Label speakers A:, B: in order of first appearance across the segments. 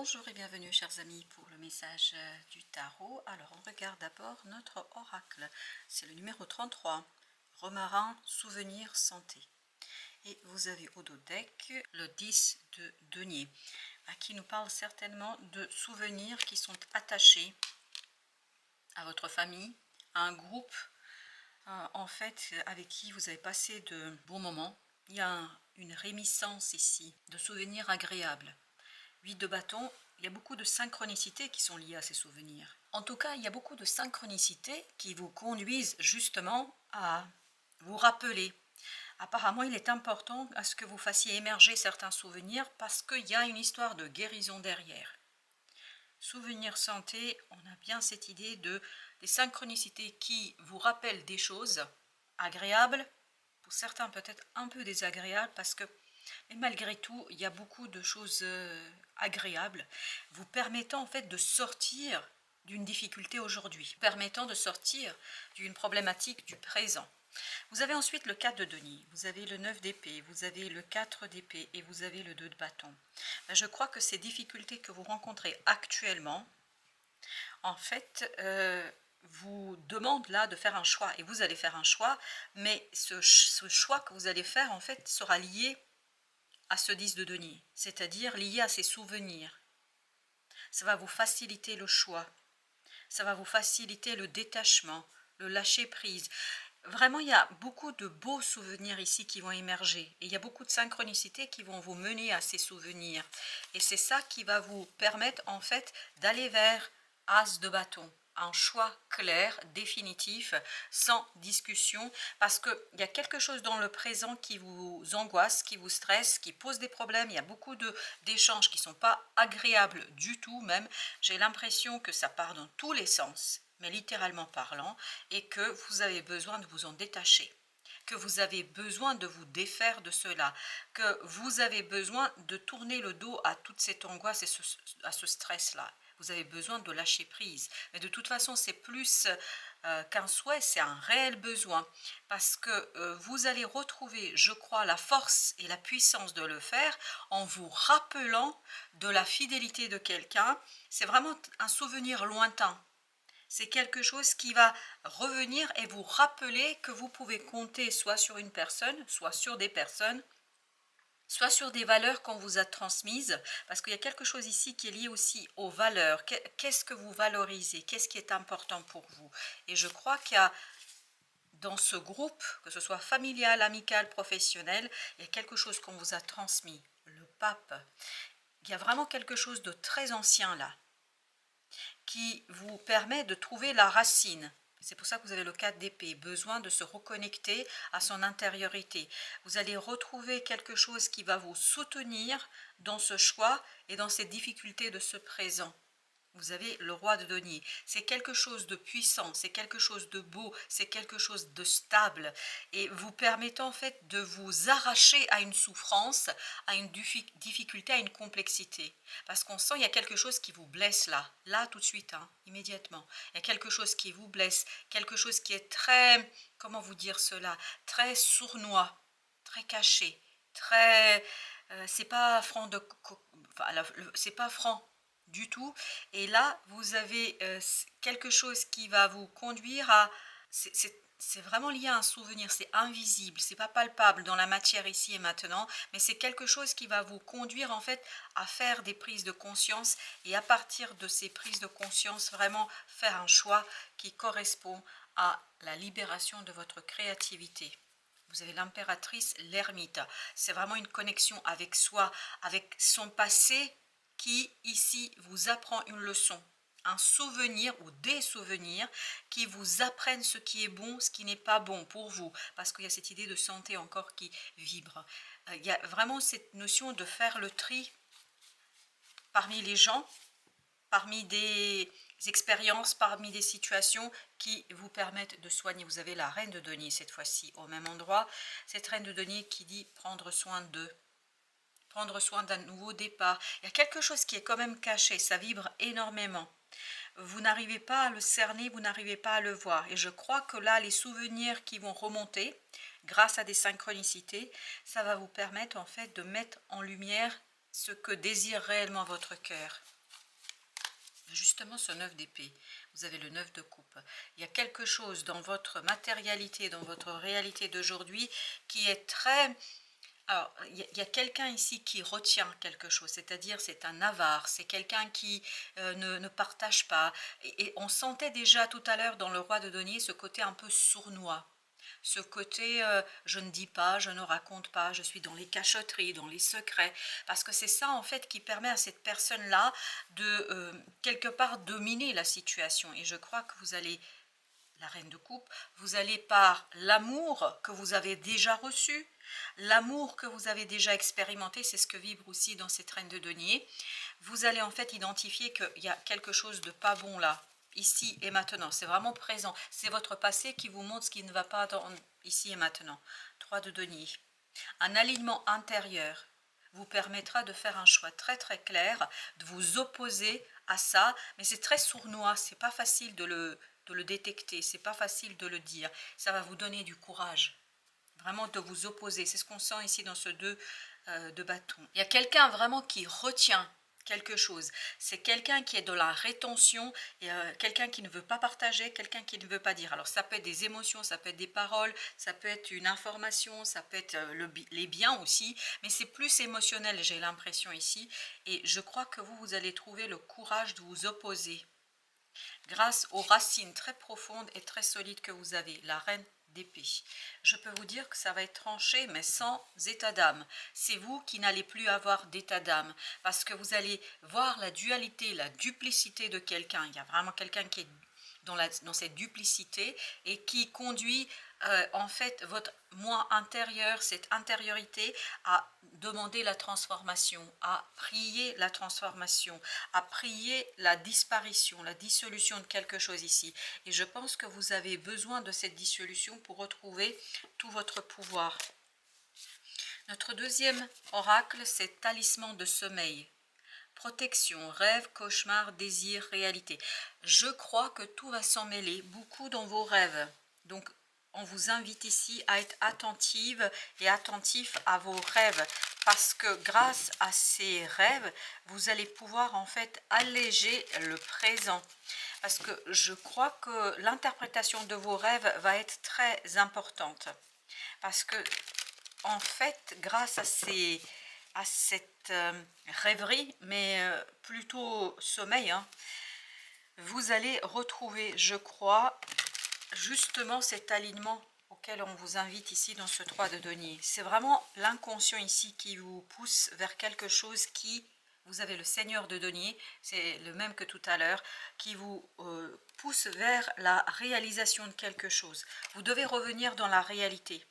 A: Bonjour et bienvenue chers amis pour le message du tarot. Alors on regarde d'abord notre oracle. C'est le numéro 33, Romarin, souvenir, santé. Et vous avez au dos deck le 10 de denier, qui nous parle certainement de souvenirs qui sont attachés à votre famille, à un groupe en fait avec qui vous avez passé de bons moments. Il y a une réminiscence ici de souvenirs agréables. 8 de bâton, il y a beaucoup de synchronicités qui sont liées à ces souvenirs. En tout cas, il y a beaucoup de synchronicités qui vous conduisent justement à vous rappeler. Apparemment, il est important à ce que vous fassiez émerger certains souvenirs parce qu'il y a une histoire de guérison derrière. Souvenir santé, on a bien cette idée des synchronicités qui vous rappellent des choses agréables, pour certains peut-être un peu désagréables parce que mais malgré tout, il y a beaucoup de choses agréables, vous permettant en fait de sortir d'une difficulté aujourd'hui, permettant de sortir d'une problématique du présent. Vous avez ensuite le 4 de denier, vous avez le 9 d'épée, vous avez le 4 d'épée et vous avez le 2 de bâton. Je crois que ces difficultés que vous rencontrez actuellement, en fait, vous demandent là de faire un choix. Et vous allez faire un choix, mais ce choix que vous allez faire, en fait, sera lié à ce 10 de denier, c'est-à-dire lié à ses souvenirs. Ça va vous faciliter le choix, ça va vous faciliter le détachement, le lâcher-prise. Vraiment, il y a beaucoup de beaux souvenirs ici qui vont émerger. Et il y a beaucoup de synchronicités qui vont vous mener à ces souvenirs. Et c'est ça qui va vous permettre en fait d'aller vers As de bâton. Un choix clair, définitif, sans discussion, parce qu'il y a quelque chose dans le présent qui vous angoisse, qui vous stresse, qui pose des problèmes. Il y a beaucoup d'échanges qui ne sont pas agréables du tout même. J'ai l'impression que ça part dans tous les sens, mais littéralement parlant, et que vous avez besoin de vous en détacher, que vous avez besoin de vous défaire de cela, que vous avez besoin de tourner le dos à toute cette angoisse et à ce stress-là. Vous avez besoin de lâcher prise. Mais de toute façon, c'est plus qu'un souhait, c'est un réel besoin. Parce que vous allez retrouver, je crois, la force et la puissance de le faire en vous rappelant de la fidélité de quelqu'un. C'est vraiment un souvenir lointain. C'est quelque chose qui va revenir et vous rappeler que vous pouvez compter soit sur une personne, soit sur des personnes, soit sur des valeurs qu'on vous a transmises, parce qu'il y a quelque chose ici qui est lié aussi aux valeurs. Qu'est-ce que vous valorisez? Qu'est-ce qui est important pour vous? Et je crois qu'il y a dans ce groupe, que ce soit familial, amical, professionnel, il y a quelque chose qu'on vous a transmis, le pape. Il y a vraiment quelque chose de très ancien là, qui vous permet de trouver la racine. C'est pour ça que vous avez le 4 d'épée, besoin de se reconnecter à son intériorité. Vous allez retrouver quelque chose qui va vous soutenir dans ce choix et dans ces difficultés de ce présent. Vous avez le roi de denier. C'est quelque chose de puissant, c'est quelque chose de beau, c'est quelque chose de stable et vous permettant en fait de vous arracher à une souffrance, à une difficulté, à une complexité. Parce qu'on sent il y a quelque chose qui vous blesse là tout de suite, hein, immédiatement. Il y a quelque chose qui vous blesse, quelque chose qui est très, comment vous dire cela, très sournois, très caché, très, c'est pas franc c'est pas franc du tout. Et là, vous avez quelque chose qui va vous conduire à... C'est vraiment lié à un souvenir, c'est invisible, c'est pas palpable dans la matière ici et maintenant, mais c'est quelque chose qui va vous conduire en fait à faire des prises de conscience et à partir de ces prises de conscience, vraiment faire un choix qui correspond à la libération de votre créativité. Vous avez l'impératrice, l'ermite. C'est vraiment une connexion avec soi, avec son passé qui ici vous apprend une leçon, un souvenir ou des souvenirs qui vous apprennent ce qui est bon, ce qui n'est pas bon pour vous, parce qu'il y a cette idée de santé encore qui vibre. Il y a vraiment cette notion de faire le tri parmi les gens, parmi des expériences, parmi des situations qui vous permettent de soigner. Vous avez la reine de denier cette fois-ci au même endroit, cette reine de denier qui dit prendre soin d'eux, prendre soin d'un nouveau départ. Il y a quelque chose qui est quand même caché, ça vibre énormément. Vous n'arrivez pas à le cerner, vous n'arrivez pas à le voir. Et je crois que là, les souvenirs qui vont remonter, grâce à des synchronicités, ça va vous permettre en fait de mettre en lumière ce que désire réellement votre cœur. Justement, ce 9 d'épée, vous avez le 9 de coupe. Il y a quelque chose dans votre matérialité, dans votre réalité d'aujourd'hui qui est très... Alors, il y a quelqu'un ici qui retient quelque chose, c'est-à-dire c'est un avare, c'est quelqu'un qui ne partage pas. Et on sentait déjà tout à l'heure dans le roi de denier ce côté un peu sournois. Ce côté je ne dis pas, je ne raconte pas, je suis dans les cachotteries, dans les secrets, parce que c'est ça en fait qui permet à cette personne-là de quelque part dominer la situation. Et je crois que vous allez, la reine de coupe, vous allez par l'amour que vous avez déjà reçu, l'amour que vous avez déjà expérimenté, c'est ce que vibre aussi dans cette reine de denier, vous allez en fait identifier qu'il y a quelque chose de pas bon là, ici et maintenant, c'est vraiment présent, c'est votre passé qui vous montre ce qui ne va pas dans, ici et maintenant. 3 de denier, un alignement intérieur vous permettra de faire un choix très très clair, de vous opposer à ça, mais c'est très sournois, c'est pas facile de le détecter, c'est pas facile de le dire, ça va vous donner du courage, vraiment de vous opposer, c'est ce qu'on sent ici dans ce 2 de bâton. Il y a quelqu'un vraiment qui retient quelque chose, c'est quelqu'un qui est dans la rétention, quelqu'un qui ne veut pas partager, quelqu'un qui ne veut pas dire. Alors ça peut être des émotions, ça peut être des paroles, ça peut être une information, ça peut être les biens aussi, mais c'est plus émotionnel, j'ai l'impression ici, et je crois que vous allez trouver le courage de vous opposer grâce aux racines très profondes et très solides que vous avez, la reine d'épée. Je peux vous dire que ça va être tranché, mais sans état d'âme. C'est vous qui n'allez plus avoir d'état d'âme, parce que vous allez voir la dualité, la duplicité de quelqu'un. Il y a vraiment quelqu'un qui est dans cette duplicité et qui conduit en fait votre moi intérieur, cette intériorité à demander la transformation, à prier la transformation, à prier la disparition, la dissolution de quelque chose ici. Et je pense que vous avez besoin de cette dissolution pour retrouver tout votre pouvoir. Notre deuxième oracle, c'est talisman de sommeil. Protection, rêve, cauchemar, désir, réalité. Je crois que tout va s'en mêler, beaucoup dans vos rêves. Donc, on vous invite ici à être attentive et attentif à vos rêves. Parce que grâce à ces rêves, vous allez pouvoir en fait alléger le présent. Parce que je crois que l'interprétation de vos rêves va être très importante. Parce que, en fait, grâce à cette rêverie, mais plutôt sommeil, hein, vous allez retrouver, je crois, justement cet alignement auquel on vous invite ici dans ce 3 de denier. C'est vraiment l'inconscient ici qui vous pousse vers quelque chose qui, vous avez le seigneur de denier, c'est le même que tout à l'heure, qui vous pousse vers la réalisation de quelque chose. Vous devez revenir dans la réalité.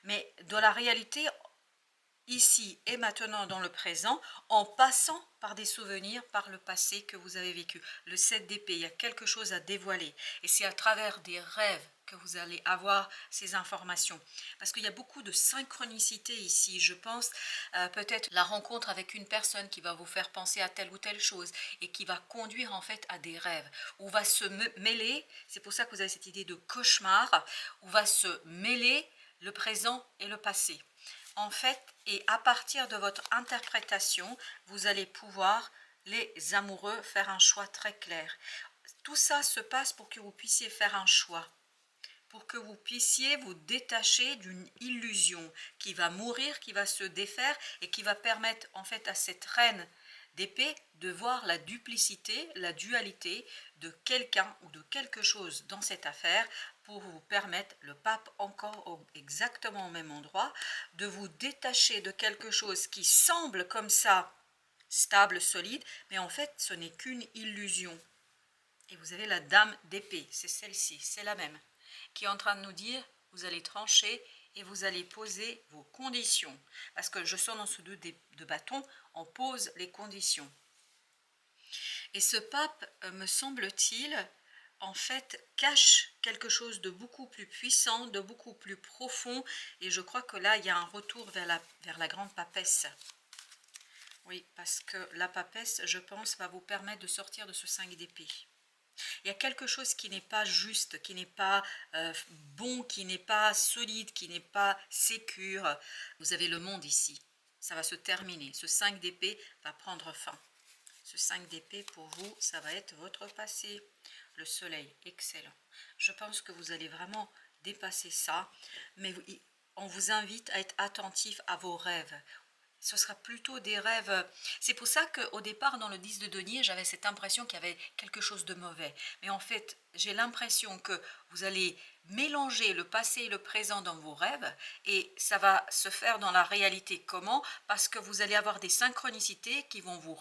A: Mais dans la réalité, ici et maintenant dans le présent, en passant par des souvenirs, par le passé que vous avez vécu. Le 7 d'épée, il y a quelque chose à dévoiler. Et c'est à travers des rêves que vous allez avoir ces informations. Parce qu'il y a beaucoup de synchronicité ici, je pense. Peut-être la rencontre avec une personne qui va vous faire penser à telle ou telle chose et qui va conduire en fait à des rêves. Où va se mêler, c'est pour ça que vous avez cette idée de cauchemar, où va se mêler le présent et le passé. En fait, et à partir de votre interprétation, vous allez pouvoir, les amoureux, faire un choix très clair. Tout ça se passe pour que vous puissiez faire un choix, pour que vous puissiez vous détacher d'une illusion qui va mourir, qui va se défaire et qui va permettre en fait à cette reine d'épée de voir la duplicité, la dualité de quelqu'un ou de quelque chose dans cette affaire pour vous permettre, le pape encore exactement au même endroit, de vous détacher de quelque chose qui semble comme ça stable, solide, mais en fait ce n'est qu'une illusion. Et vous avez la dame d'épée, c'est celle-ci, c'est la même, qui est en train de nous dire, vous allez trancher et vous allez poser vos conditions. Parce que je sens dans ce 2 de bâton, on pose les conditions. Et ce pape, me semble-t-il, en fait, cache quelque chose de beaucoup plus puissant, de beaucoup plus profond. Et je crois que là, il y a un retour vers la grande papesse. Oui, parce que la papesse, je pense, va vous permettre de sortir de ce 5 d'épée. Il y a quelque chose qui n'est pas juste, qui n'est pas bon, qui n'est pas solide, qui n'est pas sécure. Vous avez le monde ici. ça va se terminer. Ce 5 d'épée va prendre fin. Ce 5 d'épée, pour vous, ça va être votre passé. Le soleil, excellent. Je pense que vous allez vraiment dépasser ça, mais on vous invite à être attentif à vos rêves. Ce sera plutôt des rêves. C'est pour ça qu'au départ, dans le 10 de denier, j'avais cette impression qu'il y avait quelque chose de mauvais. Mais en fait, j'ai l'impression que vous allez mélanger le passé et le présent dans vos rêves et ça va se faire dans la réalité. Comment? Parce que vous allez avoir des synchronicités qui vont vous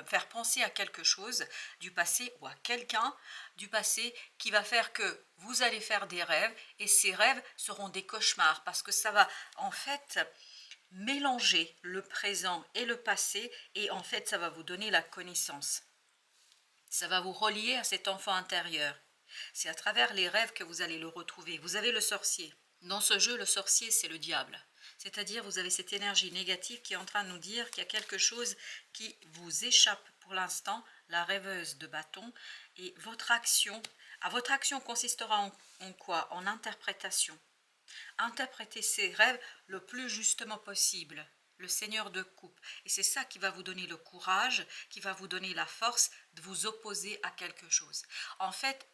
A: faire penser à quelque chose du passé ou à quelqu'un du passé qui va faire que vous allez faire des rêves et ces rêves seront des cauchemars parce que ça va en fait mélanger le présent et le passé et en fait ça va vous donner la connaissance. Ça va vous relier à cet enfant intérieur. C'est à travers les rêves que vous allez le retrouver. Vous avez le sorcier. Dans ce jeu, le sorcier, c'est le diable. C'est-à-dire, vous avez cette énergie négative qui est en train de nous dire qu'il y a quelque chose qui vous échappe pour l'instant, la rêveuse de bâton. Et votre action consistera en quoi? En interprétation. Interpréter ses rêves le plus justement possible. Le Seigneur de coupe. Et c'est ça qui va vous donner le courage, qui va vous donner la force de vous opposer à quelque chose. En fait,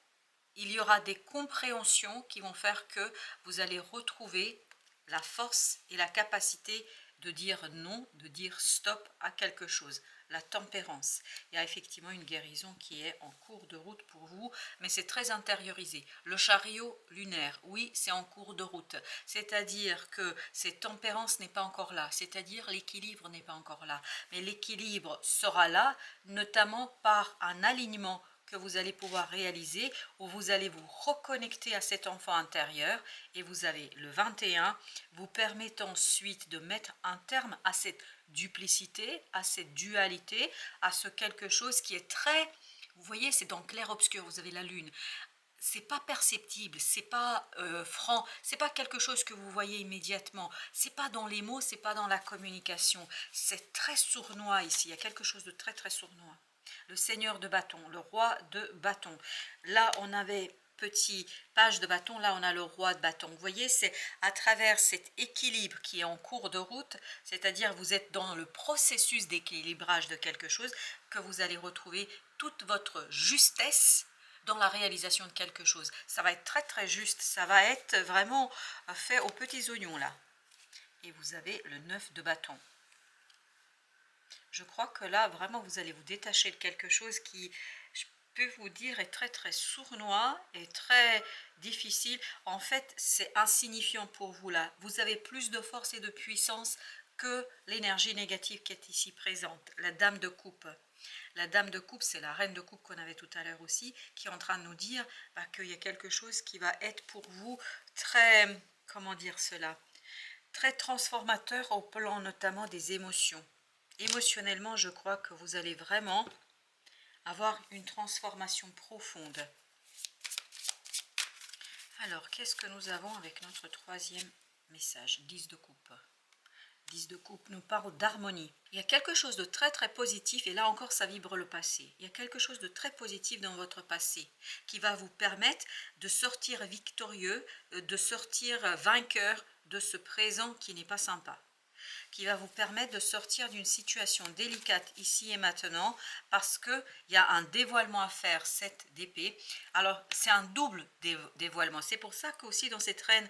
A: il y aura des compréhensions qui vont faire que vous allez retrouver la force et la capacité de dire non, de dire stop à quelque chose. La tempérance. Il y a effectivement une guérison qui est en cours de route pour vous, mais c'est très intériorisé. Le chariot lunaire, oui, c'est en cours de route. C'est-à-dire que cette tempérance n'est pas encore là, c'est-à-dire l'équilibre n'est pas encore là. Mais l'équilibre sera là, notamment par un alignement que vous allez pouvoir réaliser, où vous allez vous reconnecter à cet enfant intérieur, et vous avez le 21, vous permet ensuite de mettre un terme à cette duplicité, à cette dualité, à ce quelque chose qui est très, vous voyez, c'est dans clair-obscur, vous avez la lune, c'est pas perceptible, c'est pas franc, c'est pas quelque chose que vous voyez immédiatement, c'est pas dans les mots, c'est pas dans la communication, c'est très sournois ici, il y a quelque chose de très très sournois. Le seigneur de bâton, le roi de bâton. Là, on avait petit page de bâton, là on a le roi de bâton. Vous voyez, c'est à travers cet équilibre qui est en cours de route, c'est-à-dire vous êtes dans le processus d'équilibrage de quelque chose, que vous allez retrouver toute votre justesse dans la réalisation de quelque chose. Ça va être très très juste, ça va être vraiment fait aux petits oignons là. Et vous avez le 9 de bâton. Je crois que là, vraiment, vous allez vous détacher de quelque chose qui, je peux vous dire, est très très sournois et très difficile. En fait, c'est insignifiant pour vous là. Vous avez plus de force et de puissance que l'énergie négative qui est ici présente. La dame de coupe. La dame de coupe, c'est la reine de coupe qu'on avait tout à l'heure aussi, qui est en train de nous dire qu'il y a quelque chose qui va être pour vous très, comment dire cela, très transformateur au plan notamment des émotions. Émotionnellement, je crois que vous allez vraiment avoir une transformation profonde. Alors, qu'est-ce que nous avons avec notre troisième message? 10 de coupe. 10 de coupe nous parle d'harmonie. Il y a quelque chose de très très positif, et là encore ça vibre le passé. Il y a quelque chose de très positif dans votre passé qui va vous permettre de sortir victorieux, de sortir vainqueur de ce présent qui n'est pas sympa, qui va vous permettre de sortir d'une situation délicate ici et maintenant, parce qu'il y a un dévoilement à faire, 7 d'épée. Alors, c'est un double dévoilement. C'est pour ça qu'aussi dans cette reine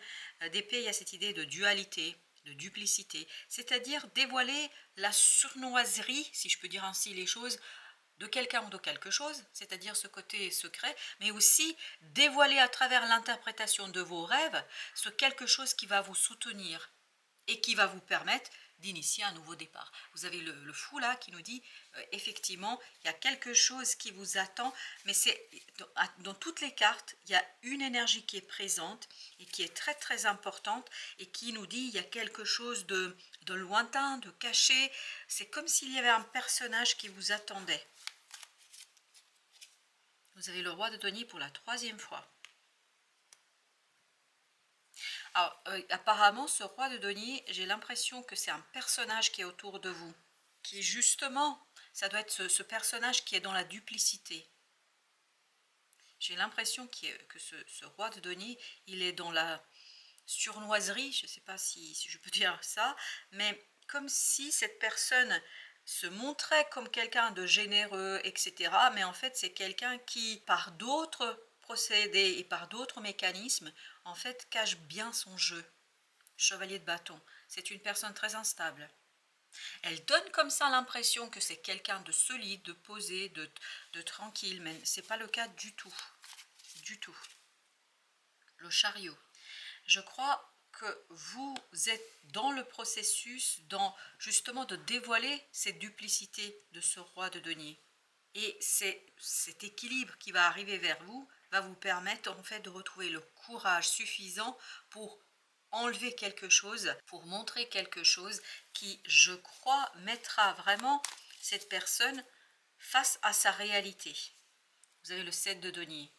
A: d'épée, il y a cette idée de dualité, de duplicité, c'est-à-dire dévoiler la sournoiserie, si je peux dire ainsi les choses, de quelqu'un ou de quelque chose, c'est-à-dire ce côté secret, mais aussi dévoiler à travers l'interprétation de vos rêves ce quelque chose qui va vous soutenir et qui va vous permettre d'initier un nouveau départ. Vous avez le fou là qui nous dit effectivement il y a quelque chose qui vous attend, mais c'est dans toutes les cartes il y a une énergie qui est présente et qui est très très importante et qui nous dit il y a quelque chose de lointain, de caché. C'est comme s'il y avait un personnage qui vous attendait. Vous avez le roi de denier pour la troisième fois. Alors, apparemment, ce roi de denier, j'ai l'impression que c'est un personnage qui est autour de vous, qui justement, ça doit être ce personnage qui est dans la duplicité. J'ai l'impression que ce roi de denier, il est dans la surnoiserie, je ne sais pas si je peux dire ça, mais comme si cette personne se montrait comme quelqu'un de généreux, etc. Mais en fait, c'est quelqu'un qui, par d'autres procédés et par d'autres mécanismes, en fait, cache bien son jeu. Chevalier de bâton, c'est une personne très instable. Elle donne comme ça l'impression que c'est quelqu'un de solide, de posé, de tranquille, mais ce n'est pas le cas du tout. Du tout. Le chariot. Je crois que vous êtes dans le processus, justement de dévoiler cette duplicité de ce roi de denier. Et c'est cet équilibre qui va arriver vers vous, va vous permettre en fait de retrouver le courage suffisant pour enlever quelque chose, pour montrer quelque chose qui, je crois, mettra vraiment cette personne face à sa réalité. Vous avez le 7 de denier.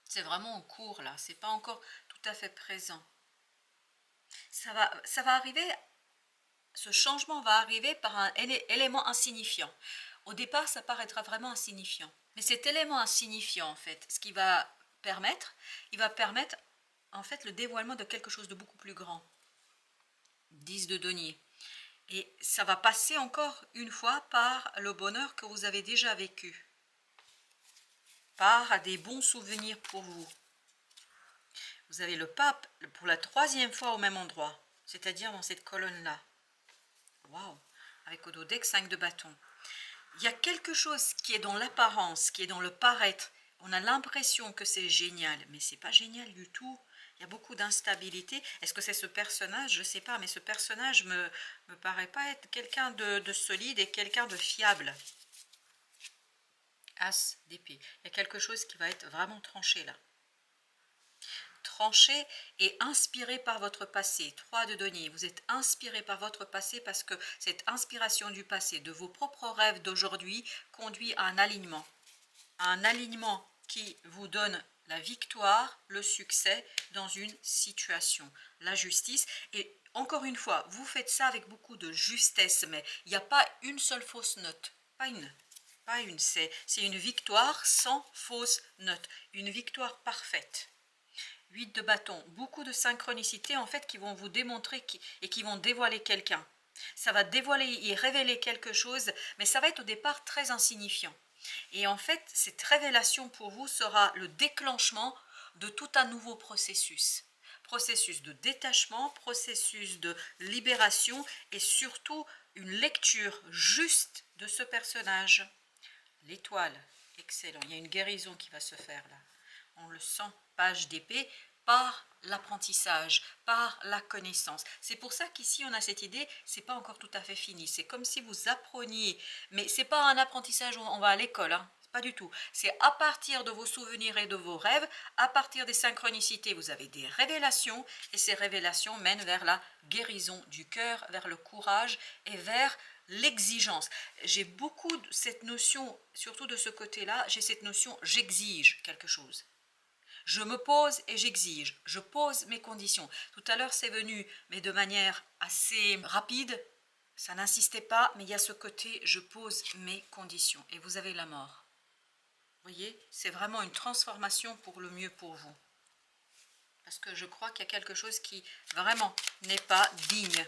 A: C'est vraiment en cours là, c'est pas encore tout à fait présent. Ça va arriver, ce changement va arriver par un élément insignifiant. Au départ, ça paraîtra vraiment insignifiant. Mais cet élément insignifiant, en fait, ce qui va permettre, il va permettre, en fait, le dévoilement de quelque chose de beaucoup plus grand. 10 de denier. Et ça va passer encore une fois par le bonheur que vous avez déjà vécu. Par des bons souvenirs pour vous. Vous avez le pape pour la 3e fois au même endroit, c'est-à-dire dans cette colonne-là. Waouh! Avec au dos deck 5 de bâton. Il y a quelque chose qui est dans l'apparence, qui est dans le paraître. On a l'impression que c'est génial, mais c'est pas génial du tout. Il y a beaucoup d'instabilité. Est-ce que c'est ce personnage? Je ne sais pas, mais ce personnage me paraît pas être quelqu'un de solide et quelqu'un de fiable. As d'épée. Il y a quelque chose qui va être vraiment tranché là. Tranché et inspiré par votre passé. 3 de denier. Vous êtes inspiré par votre passé parce que cette inspiration du passé, de vos propres rêves d'aujourd'hui, conduit à un alignement. Un alignement qui vous donne la victoire, le succès dans une situation, la justice. Et encore une fois, vous faites ça avec beaucoup de justesse, mais il n'y a pas une seule fausse note, pas une, c'est une victoire sans fausse note, une victoire parfaite. 8 de bâton, beaucoup de synchronicité en fait qui vont vous démontrer et qui vont dévoiler quelqu'un. Ça va dévoiler et révéler quelque chose, mais ça va être au départ très insignifiant. Et en fait, cette révélation pour vous sera le déclenchement de tout un nouveau processus. Processus de détachement, processus de libération et surtout une lecture juste de ce personnage. L'étoile, excellent. Il y a une guérison qui va se faire là. On le sent, page d'épée, par l'apprentissage, par la connaissance. C'est pour ça qu'ici on a cette idée, c'est pas encore tout à fait fini. C'est comme si vous appreniez, mais c'est pas un apprentissage où on va à l'école, hein. Pas du tout. C'est à partir de vos souvenirs et de vos rêves, à partir des synchronicités, vous avez des révélations et ces révélations mènent vers la guérison du cœur, vers le courage et vers l'exigence. J'ai beaucoup de cette notion, surtout de ce côté-là, j'ai cette notion j'exige quelque chose. Je me pose et j'exige, je pose mes conditions. Tout à l'heure c'est venu, mais de manière assez rapide, ça n'insistait pas, mais il y a ce côté je pose mes conditions. Et vous avez la mort. Vous voyez, c'est vraiment une transformation pour le mieux pour vous. Parce que je crois qu'il y a quelque chose qui vraiment n'est pas digne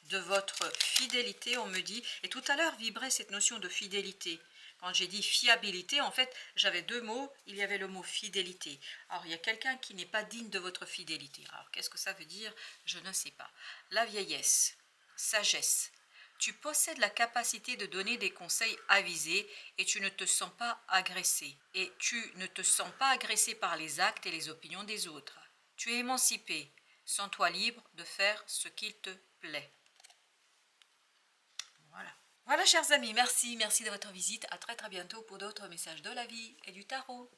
A: de votre fidélité, on me dit. Et tout à l'heure vibrait cette notion de fidélité. Quand j'ai dit fiabilité, en fait, j'avais 2 mots, il y avait le mot fidélité. Alors, il y a quelqu'un qui n'est pas digne de votre fidélité. Alors, qu'est-ce que ça veut dire? Je ne sais pas. La vieillesse, sagesse. Tu possèdes la capacité de donner des conseils avisés et tu ne te sens pas agressé. Et tu ne te sens pas agressé par les actes et les opinions des autres. Tu es émancipé. Sens-toi libre de faire ce qu'il te plaît. Voilà. Voilà, chers amis, merci de votre visite. À très bientôt pour d'autres messages de la vie et du tarot.